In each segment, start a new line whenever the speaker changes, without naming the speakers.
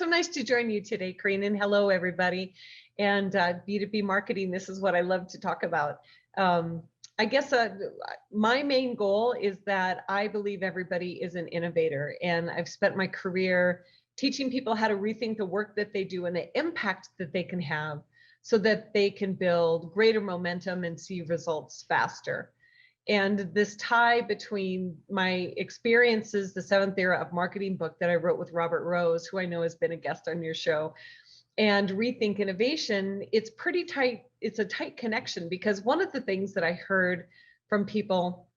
so nice to join you today, Corinne, and hello, everybody. And B2B marketing, this is what I love to talk about. I guess my main goal is that I believe everybody is an innovator, and I've spent my career teaching people how to rethink the work that they do and the impact that they can have so that they can build greater momentum and see results faster. And this tie between my experiences, the 7th Era of Marketing book that I wrote with Robert Rose, who I know has been a guest on your show, and Rethink Innovation, it's pretty tight. It's a tight connection, because one of the things that I heard from people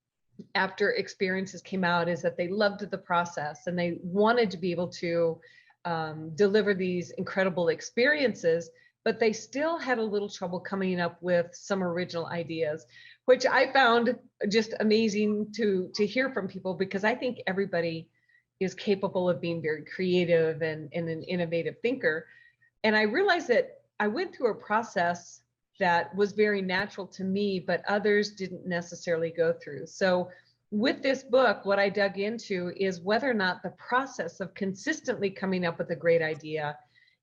after experiences came out is that they loved the process and they wanted to be able to deliver these incredible experiences, but they still had a little trouble coming up with some original ideas, which I found just amazing to hear from people, because I think everybody is capable of being very creative and an innovative thinker. And I realized that I went through a process that was very natural to me, but others didn't necessarily go through. So with this book, what I dug into is whether or not the process of consistently coming up with a great idea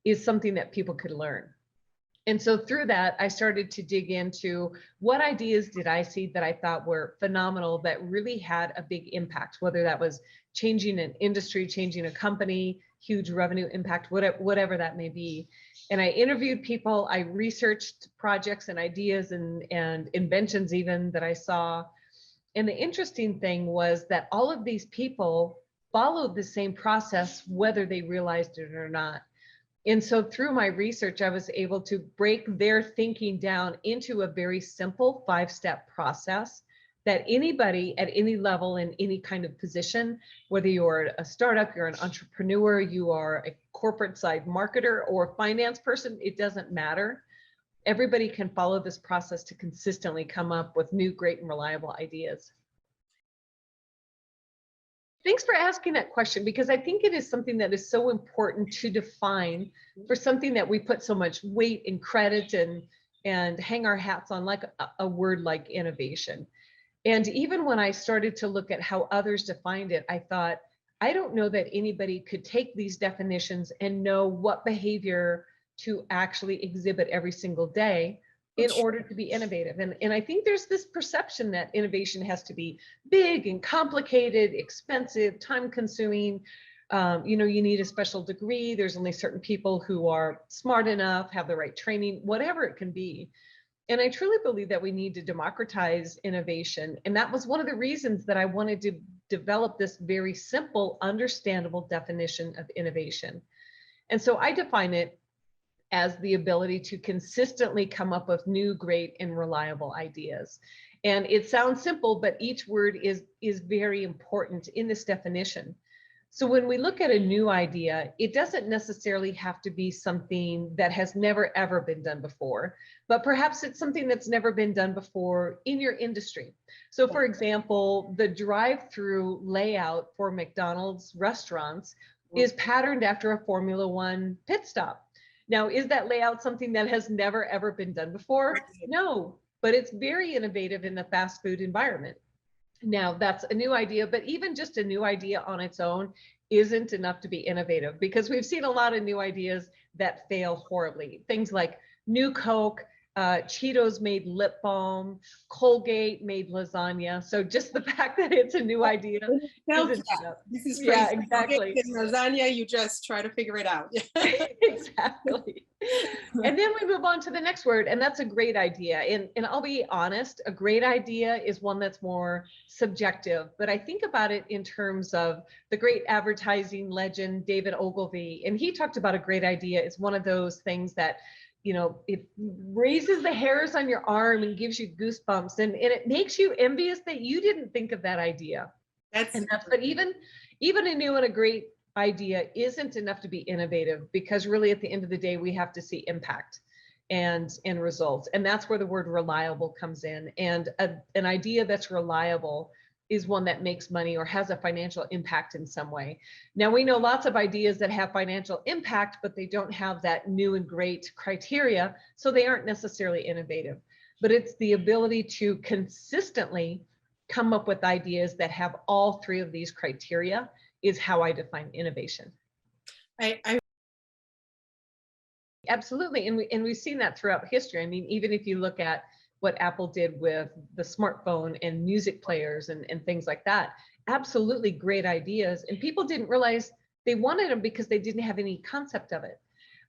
is something that people could learn. And so through that, I started to dig into what ideas did I see that I thought were phenomenal, that really had a big impact, whether that was changing an industry, changing a company, huge revenue impact, whatever that may be. And I interviewed people, I researched projects and ideas and inventions even that I saw. And the interesting thing was that all of these people followed the same process, whether they realized it or not. And so through my research, I was able to break their thinking down into a very simple 5-step process that anybody at any level in any kind of position, whether you're a startup, you're an entrepreneur, you are a corporate side marketer or finance person, it doesn't matter. Everybody can follow this process to consistently come up with new, great, and reliable ideas. Thanks for asking that question, because I think it is something that is so important to define for something that we put so much weight and credit and hang our hats on, like a word like innovation. And even when I started to look at how others defined it, I thought, I don't know that anybody could take these definitions and know what behavior to actually exhibit every single day in order to be innovative. And I think there's this perception that innovation has to be big and complicated, expensive, time consuming. You need a special degree. There's only certain people who are smart enough, have the right training, whatever it can be. And I truly believe that we need to democratize innovation. And that was one of the reasons that I wanted to develop this very simple, understandable definition of innovation. And so I define it as the ability to consistently come up with new, great, and reliable ideas. And it sounds simple, but each word is very important in this definition. So when we look at a new idea, it doesn't necessarily have to be something that has never, ever been done before, but perhaps it's something that's never been done before in your industry. So for example, the drive-through layout for McDonald's restaurants is patterned after a Formula One pit stop. Now, is that layout something that has never, ever been done before? No, but it's very innovative in the fast food environment. Now, that's a new idea, but even just a new idea on its own isn't enough to be innovative, because we've seen a lot of new ideas that fail horribly. Things like new Coke, Cheetos made lip balm, Colgate made lasagna. So just the fact that it's a new idea isn't enough.
This is crazy.
Yeah, exactly.
Lasagna, you just try to figure it out.
Exactly. And then we move on to the next word, and that's a great idea. And I'll be honest, a great idea is one that's more subjective, but I think about it in terms of the great advertising legend, David Ogilvy, and he talked about a great idea is one of those things that, it raises the hairs on your arm and gives you goosebumps, and it makes you envious that you didn't think of that idea. But even a new and a great idea isn't enough to be innovative, because really at the end of the day, we have to see impact and results. And that's where the word reliable comes in. And an idea that's reliable is one that makes money or has a financial impact in some way. Now, we know lots of ideas that have financial impact, but they don't have that new and great criteria, so they aren't necessarily innovative. But it's the ability to consistently come up with ideas that have all 3 of these criteria is how I define innovation.
I
absolutely. And we've seen that throughout history. I mean, even if you look at what Apple did with the smartphone and music players and things like that, absolutely great ideas. And people didn't realize they wanted them because they didn't have any concept of it.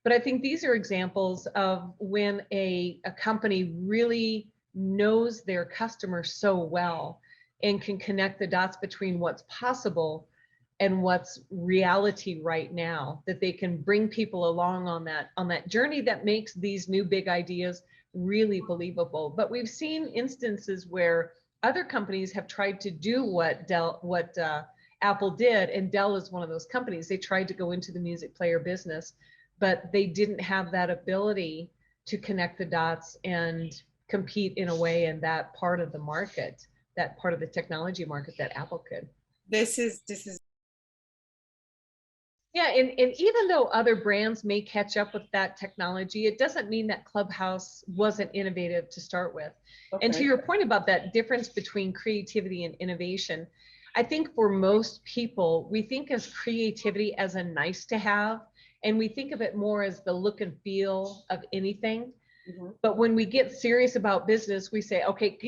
But I think these are examples of when a company really knows their customer so well and can connect the dots between what's possible and what's reality right now, that they can bring people along on that journey that makes these new big ideas really believable. But we've seen instances where other companies have tried to do what Apple did, and Dell is one of those companies. They tried to go into the music player business, but they didn't have that ability to connect the dots and compete in a way in that part of the market, that part of the technology market that Apple could.
This is
Yeah, and even though other brands may catch up with that technology, it doesn't mean that Clubhouse wasn't innovative to start with.
okay.
And to your point about that difference between creativity and innovation, I think for most people, we think of creativity as a nice to have, and we think of it more as the look and feel of anything. But when we get serious about business, we say, okay,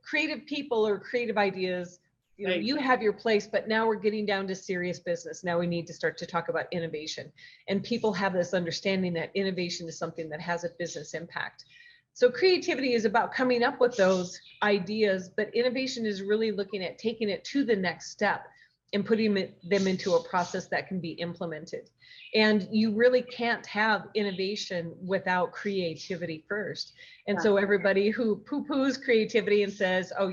creative people or creative ideas,
Right.
you have your place, but now we're getting down to serious business. Now we need to start to talk about innovation. And people have this understanding that innovation is something that has a business impact. So creativity is about coming up with those ideas, but innovation is really looking at taking it to the next step and putting them into a process that can be implemented. And you really can't have innovation without creativity first. And so everybody who poo-poos creativity and says, oh,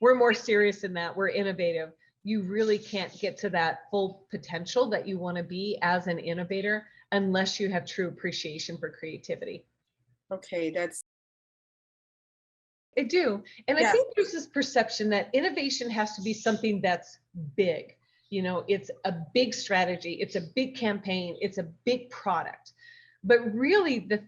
we're more serious than that, we're innovative, you really can't get to that full potential that you want to be as an innovator unless you have true appreciation for creativity.
Okay, that's.
I do. And
Yes.
I think there's this perception that innovation has to be something that's big. It's a big strategy, it's a big campaign, it's a big product. But really the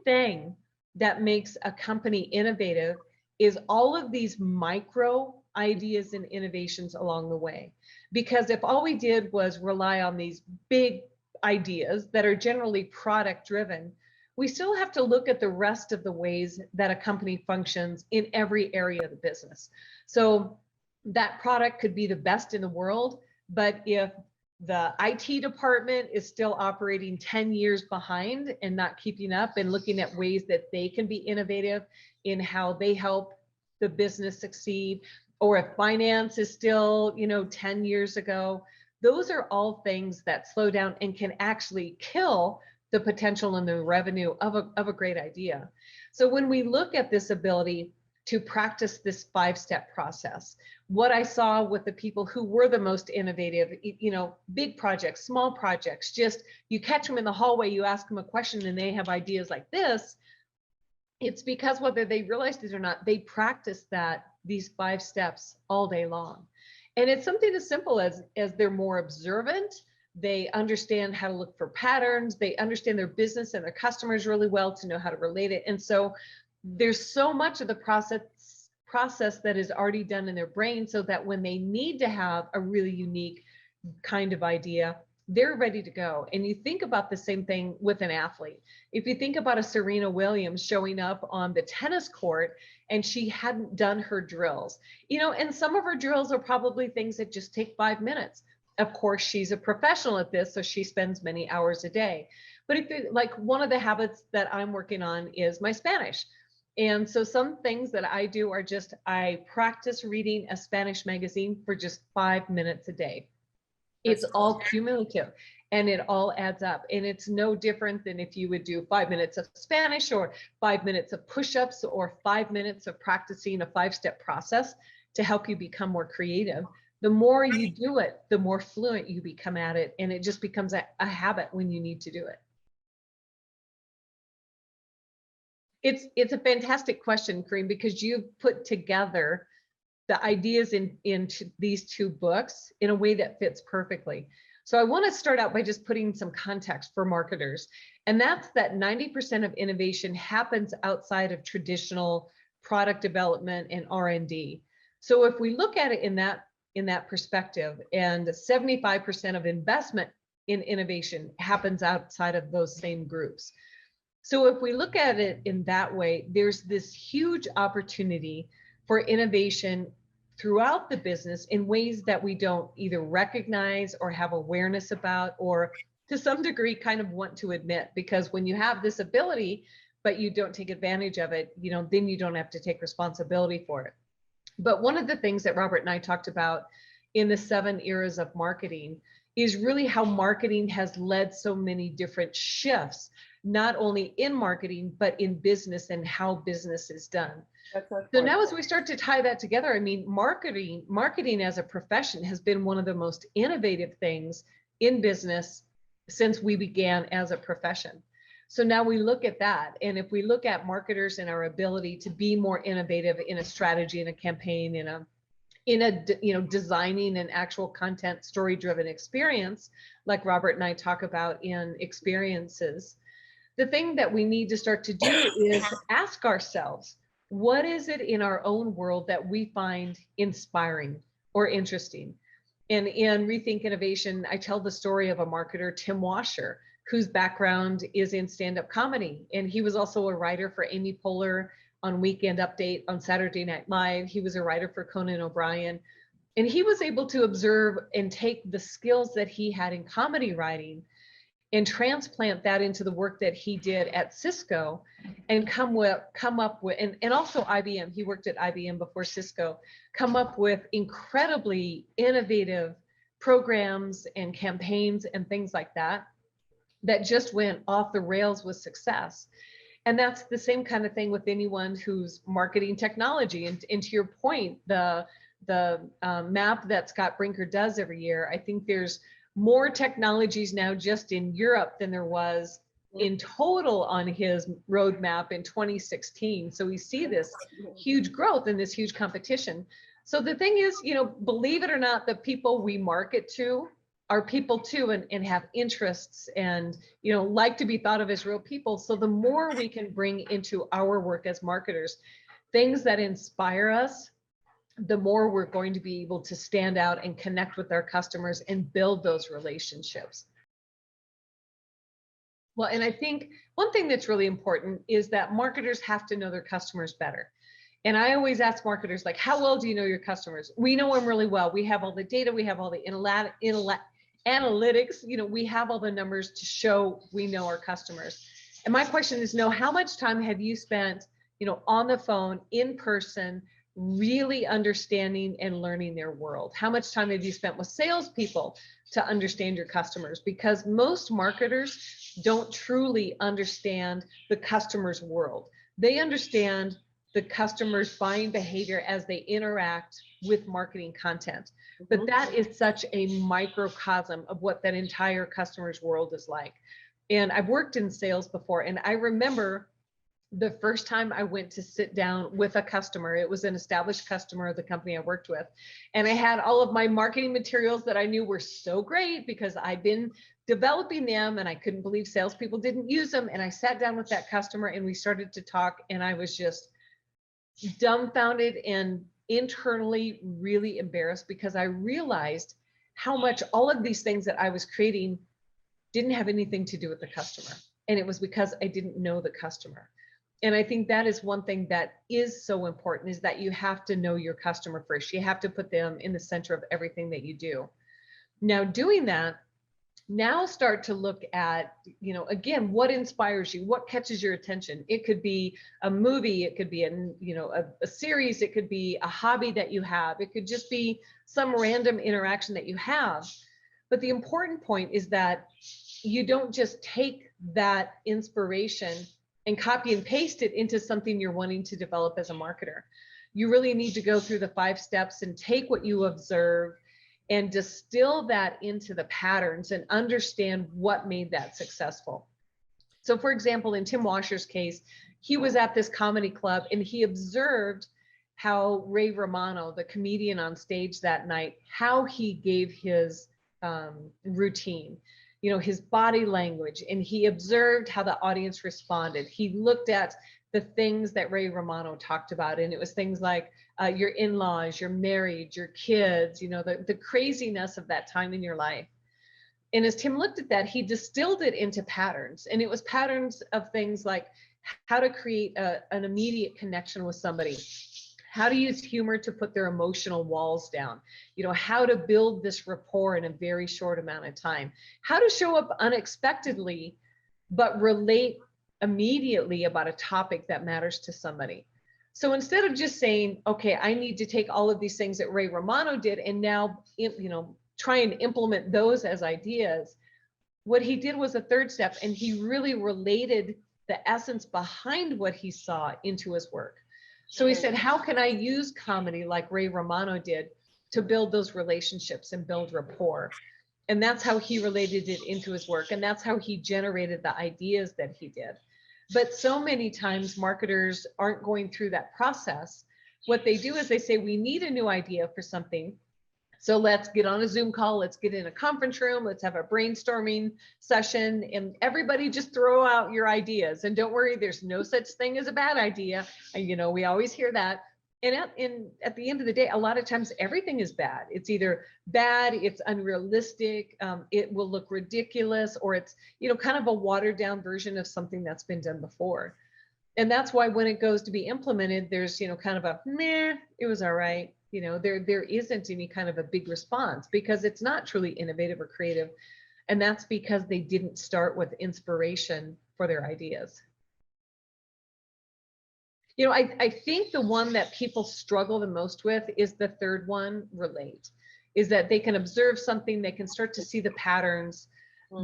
thing that makes a company innovative is all of these micro ideas and innovations along the way. Because if all we did was rely on these big ideas that are generally product driven, we still have to look at the rest of the ways that a company functions in every area of the business. So that product could be the best in the world, but if the IT department is still operating 10 years behind and not keeping up and looking at ways that they can be innovative in how they help the business succeed, or if finance is still, 10 years ago, those are all things that slow down and can actually kill the potential and the revenue of a great idea. So when we look at this ability to practice this 5-step process, what I saw with the people who were the most innovative, big projects, small projects, just you catch them in the hallway, you ask them a question and they have ideas like this. It's because whether they realized it or not, they practice these 5 steps all day long. And it's something as simple as they're more observant, they understand how to look for patterns, they understand their business and their customers really well to know how to relate it. And so there's so much of the process that is already done in their brain, so that when they need to have a really unique kind of idea, they're ready to go. And you think about the same thing with an athlete. If you think about a Serena Williams showing up on the tennis court and she hadn't done her drills, and some of her drills are probably things that just take 5 minutes. Of course, she's a professional at this, so she spends many hours a day. But one of the habits that I'm working on is my Spanish. And so some things that I do are I practice reading a Spanish magazine for just 5 minutes a day. It's all cumulative and it all adds up. And it's no different than if you would do 5 minutes of Spanish or 5 minutes of push-ups or 5 minutes of practicing a 5-step process to help you become more creative. The more you do it, the more fluent you become at it. And it just becomes a habit when you need to do it. It's a fantastic question, Kareem, because you've put together the ideas into these 2 books in a way that fits perfectly. So I want to start out by just putting some context for marketers. And that's that 90% of innovation happens outside of traditional product development and R&D. So if we look at it in that perspective, and 75% of investment in innovation happens outside of those same groups. So if we look at it in that way, there's this huge opportunity for innovation throughout the business in ways that we don't either recognize or have awareness about, or to some degree kind of want to admit, because when you have this ability, but you don't take advantage of it, then you don't have to take responsibility for it. But one of the things that Robert and I talked about in the 7 eras of marketing is really how marketing has led so many different shifts, not only in marketing, but in business and how business is done. So now as we start to tie that together, I mean, marketing as a profession has been one of the most innovative things in business since we began as a profession. So now we look at that. And if we look at marketers and our ability to be more innovative in a strategy, in a campaign, in a designing an actual content story-driven experience, like Robert and I talk about in experiences, the thing that we need to start to do is ask ourselves, what is it in our own world that we find inspiring or interesting? And in Rethink Innovation, I tell the story of a marketer, Tim Washer, whose background is in stand-up comedy. And he was also a writer for Amy Poehler on Weekend Update on Saturday Night Live. He was a writer for Conan O'Brien. And he was able to observe and take the skills that he had in comedy writing and transplant that into the work that he did at Cisco and come up with, and also IBM, he worked at IBM before Cisco, come up with incredibly innovative programs and campaigns and things like that just went off the rails with success. And that's the same kind of thing with anyone who's marketing technology. And to your point, the map that Scott Brinker does every year, I think there's more technologies now just in Europe than there was in total on his roadmap in 2016. So we see this huge growth and this huge competition. So the thing is, believe it or not, the people we market to are people too, and have interests and, like to be thought of as real people. So the more we can bring into our work as marketers, things that inspire us, the more we're going to be able to stand out and connect with our customers and build those relationships. Well, and I think one thing that's really important is that marketers have to know their customers better. And I always ask marketers, like, how well do you know your customers? We know them really well. We have all the data, we have all the analytics, we have all the numbers to show we know our customers. And my question is, how much time have you spent, on the phone, in person, really understanding and learning their world? How much time have you spent with salespeople to understand your customers? Because most marketers don't truly understand the customer's world. They understand the customer's buying behavior as they interact with marketing content. But that is such a microcosm of what that entire customer's world is like. And I've worked in sales before, and I remember the first time I went to sit down with a customer. It was an established customer of the company I worked with. And I had all of my marketing materials that I knew were so great because I'd been developing them, and I couldn't believe salespeople didn't use them. And I sat down with that customer and we started to talk, and I was just dumbfounded and internally really embarrassed because I realized how much all of these things that I was creating didn't have anything to do with the customer. And it was because I didn't know the customer. And I think that is one thing that is so important, is that you have to know your customer first. You have to put them in the center of everything that you do. Now, doing that, now start to look at, again, what inspires you, what catches your attention. It could be a movie, it could be a series, it could be a hobby that you have, it could just be some random interaction that you have. But the important point is that you don't just take that inspiration and copy and paste it into something you're wanting to develop as a marketer. You really need to go through the 5 steps and take what you observe and distill that into the patterns and understand what made that successful. So for example, in Tim Washer's case, he was at this comedy club and he observed how Ray Romano, the comedian on stage that night, how he gave his routine, his body language, and he observed how the audience responded. He looked at the things that Ray Romano talked about, and it was things like your in-laws, your marriage, your kids, the craziness of that time in your life. And as Tim looked at that, he distilled it into patterns. And it was patterns of things like how to create an immediate connection with somebody, how to use humor to put their emotional walls down, how to build this rapport in a very short amount of time, how to show up unexpectedly, but relate immediately about a topic that matters to somebody. So instead of just saying, okay, I need to take all of these things that Ray Romano did and now, try and implement those as ideas, what he did was a third step, and he really related the essence behind what he saw into his work. So he said, how can I use comedy like Ray Romano did to build those relationships and build rapport? And that's how he related it into his work. And that's how he generated the ideas that he did. But so many times marketers aren't going through that process. What they do is they say, we need a new idea for something. So let's get on a Zoom call. Let's get in a conference room. Let's have a brainstorming session, and everybody just throw out your ideas. And don't worry, there's no such thing as a bad idea. And, we always hear that. And at the end of the day, a lot of times everything is bad. It's either bad, it's unrealistic, it will look ridiculous, or it's, kind of a watered down version of something that's been done before. And that's why when it goes to be implemented, there's, kind of a meh, it was all right. There isn't any kind of a big response because it's not truly innovative or creative. And that's because they didn't start with inspiration for their ideas. I think the one that people struggle the most with is the third one, relate, is that they can observe something, they can start to see the patterns,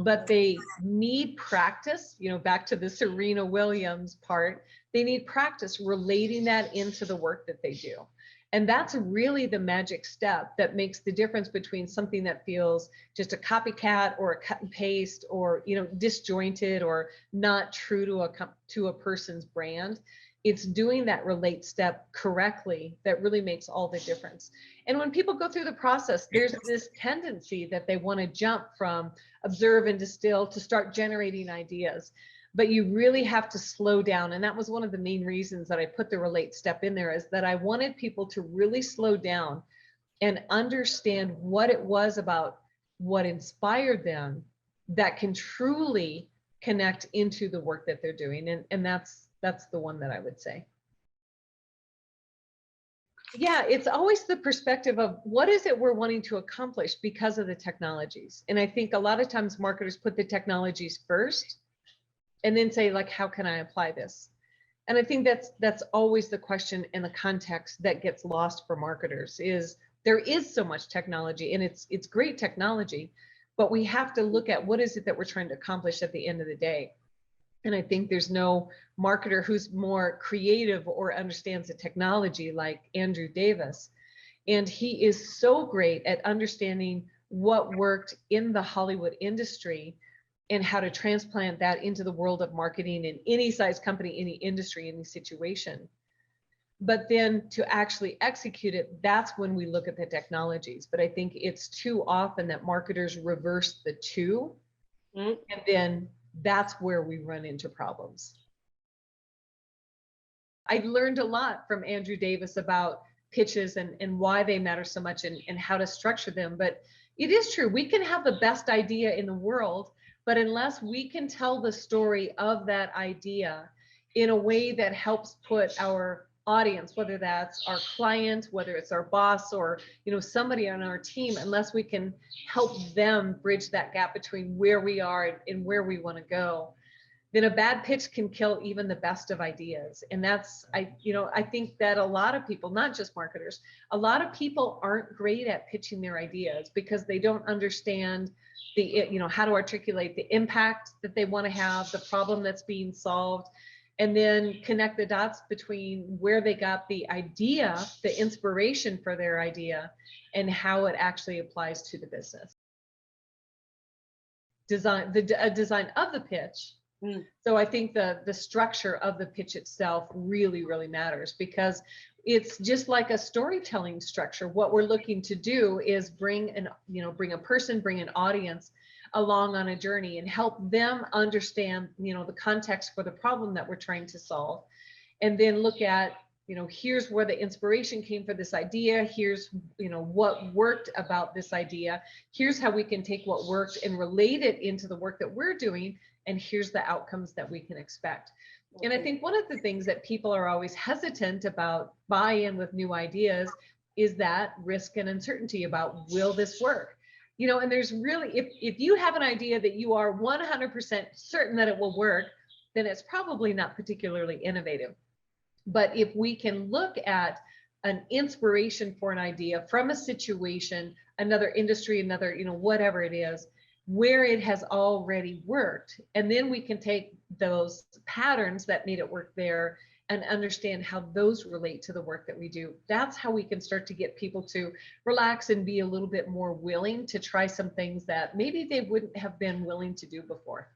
but they need practice, back to the Serena Williams part, they need practice relating that into the work that they do. And that's really the magic step that makes the difference between something that feels just a copycat or a cut and paste or, disjointed or not true to a person's brand. It's doing that relate step correctly that really makes all the difference. And when people go through the process, there's this tendency that they want to jump from observe and distill to start generating ideas. But you really have to slow down. And that was one of the main reasons that I put the relate step in there, is that I wanted people to really slow down and understand what it was about what inspired them that can truly connect into the work that they're doing. And that's the one that I would say. Yeah, it's always the perspective of what is it we're wanting to accomplish because of the technologies. And I think a lot of times marketers put the technologies first and then say, like, how can I apply this? And I think that's always the question in the context that gets lost for marketers, is there is so much technology and it's great technology, but we have to look at what is it that we're trying to accomplish at the end of the day. And I think there's no marketer who's more creative or understands the technology like Andrew Davis. And he is so great at understanding what worked in the Hollywood industry and how to transplant that into the world of marketing in any size company, any industry, any situation. But then to actually execute it, that's when we look at the technologies. But I think it's too often that marketers reverse the two, and then that's where we run into problems. I learned a lot from Andrew Davis about pitches and why they matter so much and how to structure them. But it is true, we can have the best idea in the world, but unless we can tell the story of that idea in a way that helps put our audience, whether that's our client, whether it's our boss, or somebody on our team, unless we can help them bridge that gap between where we are and where we want to go, then a bad pitch can kill even the best of ideas. And that's, I think that a lot of people, not just marketers, a lot of people aren't great at pitching their ideas because they don't understand how to articulate the impact that they want to have, the problem that's being solved, and then connect the dots between where they got the idea, the inspiration for their idea, and how it actually applies to the business. Design of the pitch. So I think the structure of the pitch itself really, really matters, because it's just like a storytelling structure. What we're looking to do is bring an audience along on a journey and help them understand, the context for the problem that we're trying to solve, and then look at here's where the inspiration came for this idea. Here's, what worked about this idea. Here's how we can take what worked and relate it into the work that we're doing. And here's the outcomes that we can expect. And I think one of the things that people are always hesitant about buy-in with new ideas is that risk and uncertainty about, will this work? And there's really, if you have an idea that you are 100% certain that it will work, then it's probably not particularly innovative. But if we can look at an inspiration for an idea from a situation, another industry, another, whatever it is, where it has already worked, and then we can take those patterns that made it work there and understand how those relate to the work that we do. That's how we can start to get people to relax and be a little bit more willing to try some things that maybe they wouldn't have been willing to do before.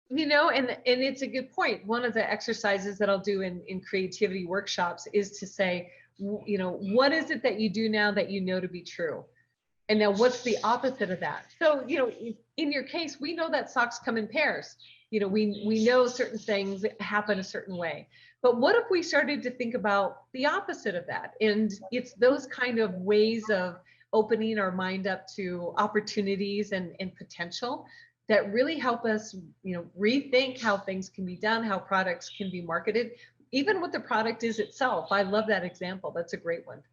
And it's a good point. One of the exercises that I'll do in creativity workshops is to say, what is it that you do now that you know to be true? And now what's the opposite of that? So, in your case, we know that socks come in pairs. We know certain things happen a certain way. But what if we started to think about the opposite of that? And it's those kind of ways of opening our mind up to opportunities and potential that really help us, rethink how things can be done, how products can be marketed, even what the product is itself. I love that example. That's a great one.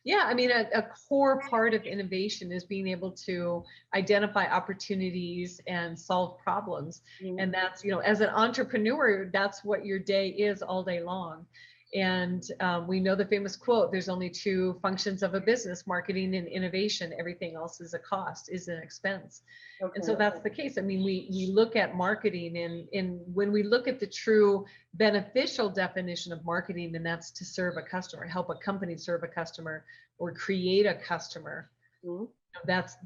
Yeah, I mean, a core part of innovation is being able to identify opportunities and solve problems. And that's, as an entrepreneur, that's what your day is all day long. And we know the famous quote, there's only two functions of a business, marketing and innovation. Everything else is a cost, is an expense. Okay. And so that's the case. I mean, we look at marketing and when we look at the true beneficial definition of marketing, and that's to serve a customer, help a company serve a customer or create a customer. Mm-hmm.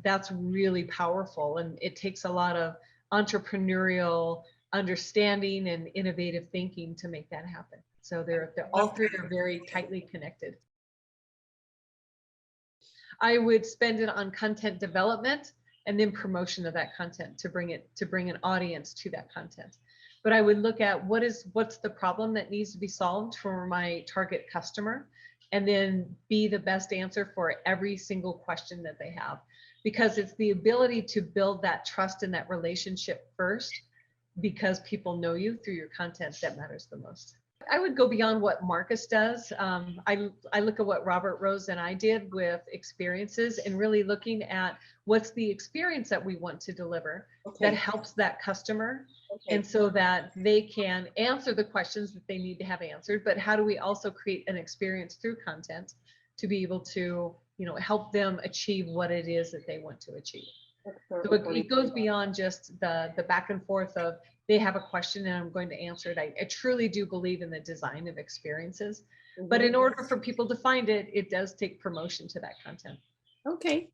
That's really powerful. And it takes a lot of entrepreneurial understanding and innovative thinking to make that happen. So they're all three are very tightly connected. I would spend it on content development and then promotion of that content to bring an audience to that content. But I would look at what's the problem that needs to be solved for my target customer, and then be the best answer for every single question that they have, because it's the ability to build that trust and that relationship first, because people know you through your content that matters the most. I would go beyond what Marcus does. I look at what Robert Rose and I did with experiences, and really looking at what's the experience that we want to deliver that helps that customer. And so that they can answer the questions that they need to have answered, but how do we also create an experience through content to be able to, help them achieve what it is that they want to achieve. So it goes beyond just the back and forth of, they have a question and I'm going to answer it. I truly do believe in the design of experiences, but in order for people to find it, it does take promotion to that content.
Okay.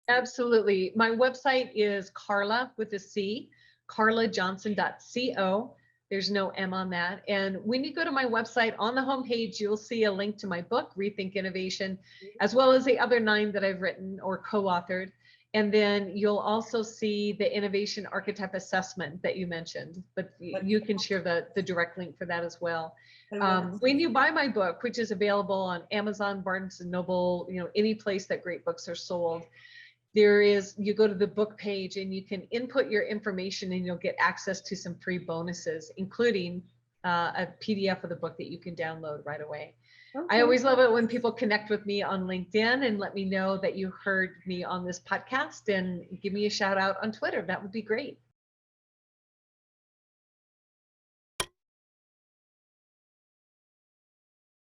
Absolutely. My website is Carla with a C, carlajohnson.co. There's no M on that. And when you go to my website, on the homepage, you'll see a link to my book, Rethink Innovation, as well as the other 9 that I've written or co-authored. And then you'll also see the innovation archetype assessment that you mentioned, but you can share the direct link for that as well. When you buy my book, which is available on Amazon, Barnes and Noble, any place that great books are sold, you go to the book page and you can input your information and you'll get access to some free bonuses, including a PDF of the book that you can download right away. Okay. I always love it when people connect with me on LinkedIn and let me know that you heard me on this podcast, and give me a shout out on Twitter. That would be great.